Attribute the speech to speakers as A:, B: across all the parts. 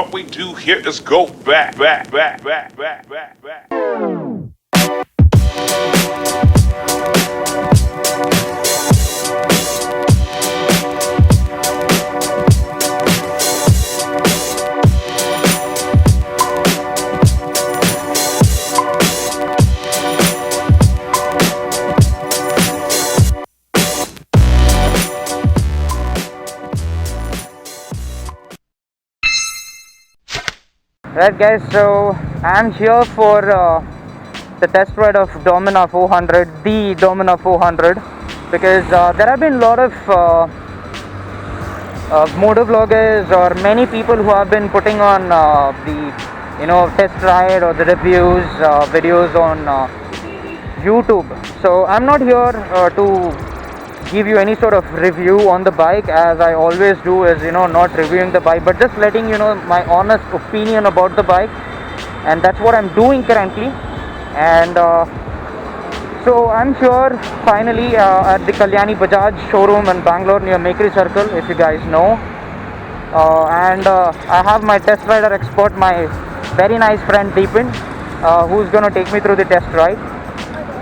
A: what we do here is go back, back, back, back, back, back, back.
B: Right guys, so I'm here for the test ride of Dominar 400, the Dominar 400, because there have been a lot of motovloggers or many people who have been putting on the test ride or the reviews videos on YouTube. So I'm not here to give you any sort of review on the bike, as I always do, is not reviewing the bike, but just letting you know my honest opinion about the bike, and that's what I'm doing currently. And so I'm here finally at the Kalyani Bajaj showroom in Bangalore near Makery Circle, if you guys know. And I have my test rider expert, my very nice friend Deepan, who's gonna take me through the test ride.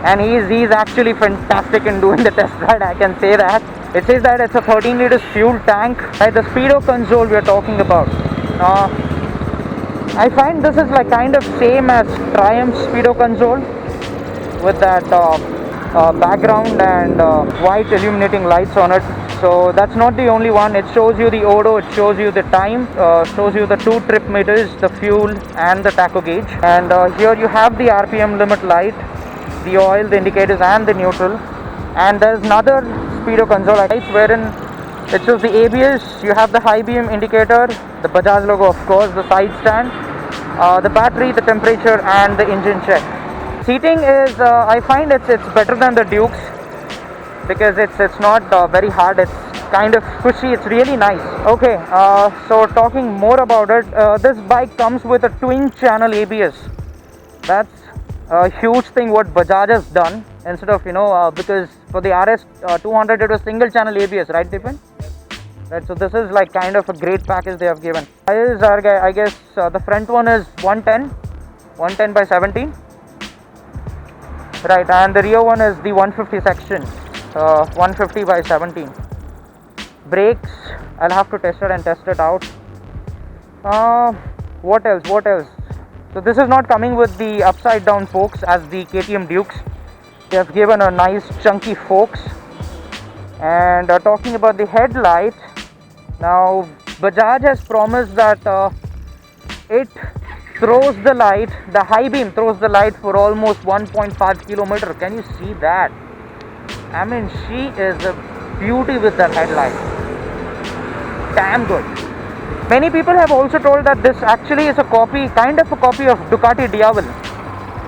B: And he's actually fantastic in doing the test ride, I can say that. It says that it's a 13 liters fuel tank. Right, the speedo console we are talking about. I find this is like kind of same as Triumph speedo console, with that background and white illuminating lights on it. So that's not the only one. It shows you the odo, it shows you the time, shows you the 2 trip meters, the fuel and the tacho gauge. And here you have the RPM limit light, the oil, the indicators and the neutral. And there's another speedo console wherein it shows the ABS, you have the high beam indicator, the Bajaj logo of course, the side stand, the battery, the temperature and the engine check. Seating is, I find it's better than the Dukes, because it's not very hard, it's kind of cushy, it's really nice. Okay, so talking more about it, this bike comes with a twin channel ABS. That's a huge thing what Bajaj has done, instead of because for the RS 200 it was single channel ABS, right Deepan? Right, so this is like kind of a great package they have given. I guess the front one is 110 by 17, right, and the rear one is the 150 section, 150 by 17. Brakes, I'll have to test it out. What else? So this is not coming with the upside down forks as the KTM Dukes. They have given a nice chunky forks. And talking about the headlight, now Bajaj has promised that it throws the light, the high beam throws the light for almost 1.5 kilometer. Can you see that? I mean, she is a beauty with that headlight. Damn good. Many people have also told that this actually is kind of a copy of Ducati Diavel.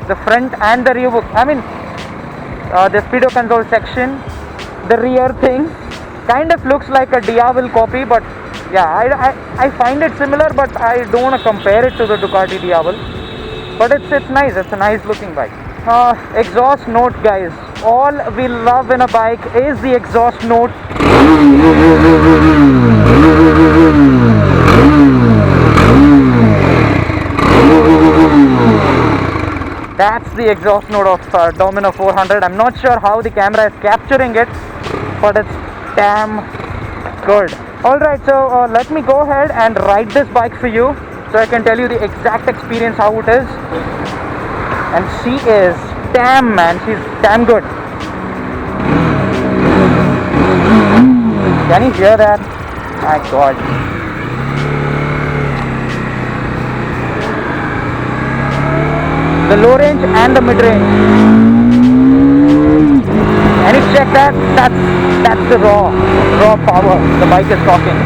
B: The front and the rear, I mean, the speedo console section, the rear thing, kind of looks like a Diavel copy, but yeah, I find it similar, but I don't want to compare it to the Ducati Diavel. But it's nice, it's a nice looking bike. Exhaust note guys, all we love in a bike is the exhaust note. That's the exhaust note of Dominar 400. I'm not sure how the camera is capturing it, but it's damn good. Alright, so let me go ahead and ride this bike for you, so I can tell you the exact experience how it is. And she is damn, man, she's damn good. Can you hear that? My god. The low range and the mid range. And you check that, that's the raw power the bike is talking.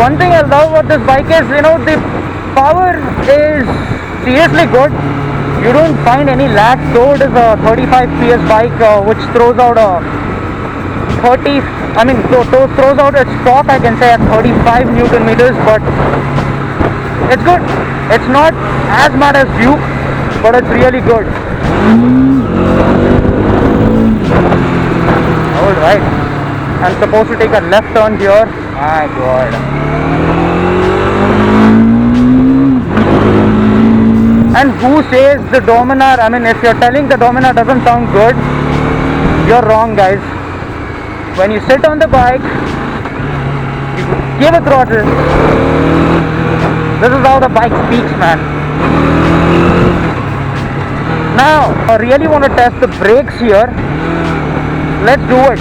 B: One thing I love about this bike is, the power is seriously good. You don't find any lag, though it is a 35 PS bike which throws out a 30, I mean, throws out its top, I can say, at 35 Newton meters, but it's good. It's not as mad as Duke, but it's really good. Alright, I'm supposed to take a left turn here. My god. And who says the Dominar, I mean, if you're telling the Dominar doesn't sound good, you're wrong, guys. When you sit on the bike, you give a throttle. This is how the bike speaks, man. Now, I really want to test the brakes here. Let's do it.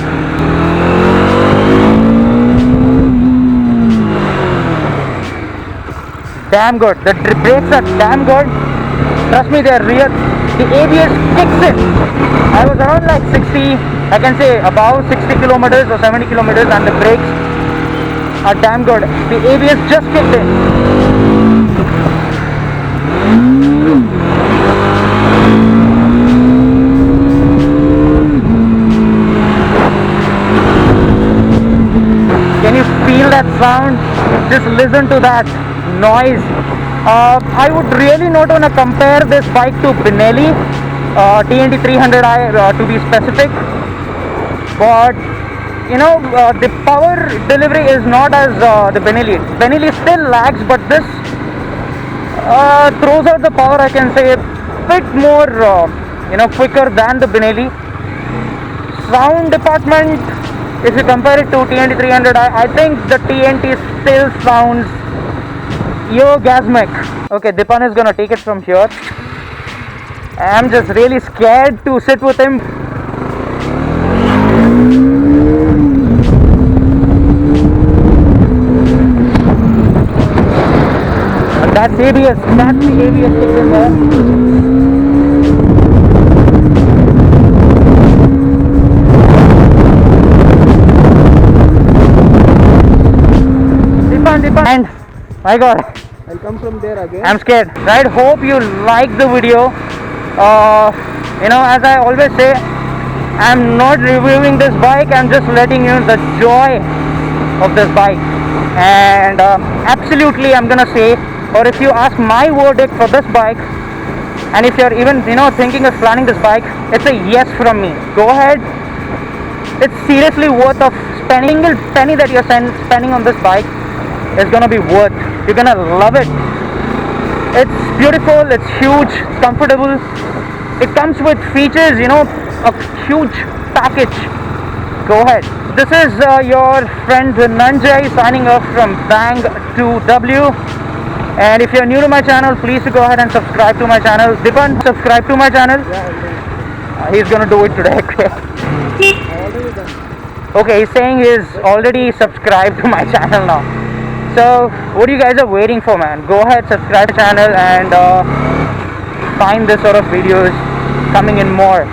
B: Damn good. The brakes are damn good. Trust me, they're real. The ABS kicks in. I was around like 60, I can say about 60 kilometers or 70 kilometers, and the brakes are damn good. The ABS just kicked in. Can you feel that sound? Just listen to that noise. I would really not want to compare this bike to Benelli, TNT 300i to be specific, but you know, the power delivery is not as the Benelli. Benelli still lags, but this throws out the power, I can say, a bit more quicker than the Benelli. Sound department, if you compare it to TNT 300, I think the TNT still sounds orgasmic. Okay, Dipan is gonna take it from here. I'm just really scared to sit with him. That's ABS. That's the ABS kicked in there. Dipan, and my god,
C: I'll come from there again.
B: I'm scared. Right, hope you like the video. As I always say, I'm not reviewing this bike, I'm just letting you know the joy of this bike. And absolutely, I'm gonna say, or if you ask my verdict for this bike, and if you're even thinking of planning this bike, it's a yes from me. Go ahead. It's seriously worth of spending. Single penny that you're spending on this bike is gonna be worth. You're gonna love it. It's beautiful, it's huge, it's comfortable. It comes with features, a huge package. Go ahead. This is your friend Nanjay signing off from Bang 2W. And if you're new to my channel, please go ahead and subscribe to my channel. Dipan, subscribe to my channel.
C: Yeah,
B: He's gonna do it today.
C: I already done.
B: Okay, he's saying he's already subscribed to my channel now. So, what you guys are waiting for, man? Go ahead, subscribe to the channel and find this sort of videos coming in more.